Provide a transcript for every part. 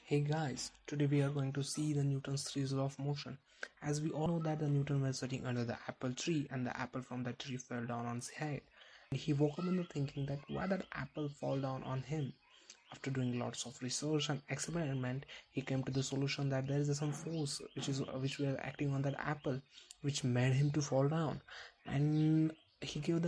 Hey guys, today we are going to see the Newton's three law of motion. As we all know that the Newton was sitting under the apple tree and the apple from that tree fell down on his head. And he woke up in the thinking that why that apple fall down on him. After doing lots of research and experiment, he came to the solution that there is some force which were acting on that apple, which made him to fall down. And he gave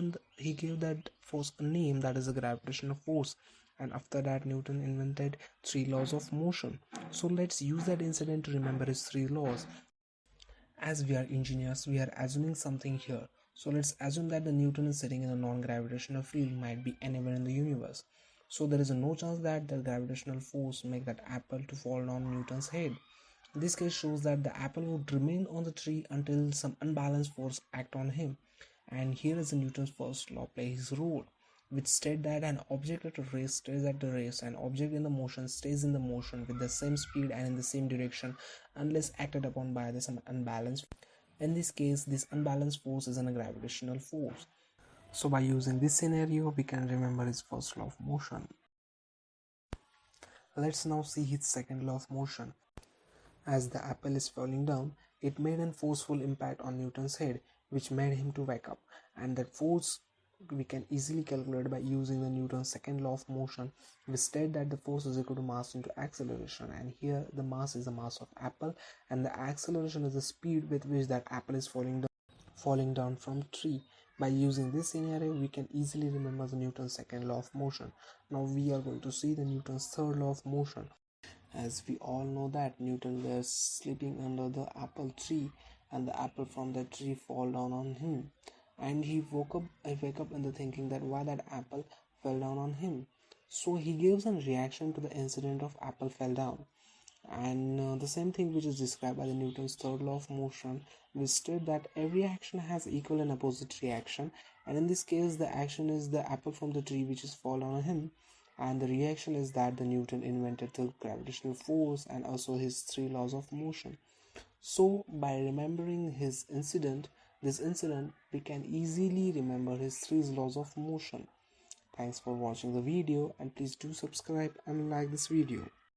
that force a name, that is a gravitational force. And after that, Newton invented three laws of motion. So let's use that incident to remember his three laws. As we are engineers, we are assuming something here. So let's assume that the Newton is sitting in a non-gravitational field, might be anywhere in the universe. So there is no chance that the gravitational force make that apple to fall on Newton's head. This case shows that the apple would remain on the tree until some unbalanced force act on him. And here is the Newton's first law play his role, which state that an object at a race stays at the race, an object in the motion stays in the motion with the same speed and in the same direction unless acted upon by some unbalanced. In this case, this unbalanced force is a gravitational force. So by using this scenario, we can remember his first law of motion. Let's now see his second law of motion. As the apple is falling down, it made a forceful impact on Newton's head, which made him to wake up. And that force we can easily calculate by using the Newton's second law of motion, which state that the force is equal to mass into acceleration. And here the mass is the mass of apple, and the acceleration is the speed with which that apple is falling down from tree. By using this scenario, we can easily remember the Newton's second law of motion. Now we are going to see the Newton's third law of motion. As we all know that Newton was sleeping under the apple tree and the apple from that tree fall down on him, and he wake up in the thinking that why that apple fell down on him. So he gives a reaction to the incident of apple fell down, and the same thing which is described by the Newton's third law of motion, which state that every action has equal and opposite reaction, and in this case the action is the apple from the tree which is fall on him, and the reaction is that the Newton invented the gravitational force and also his three laws of motion. So by remembering this incident, we can easily remember his three laws of motion. Thanks for watching the video, and please do subscribe and like this video.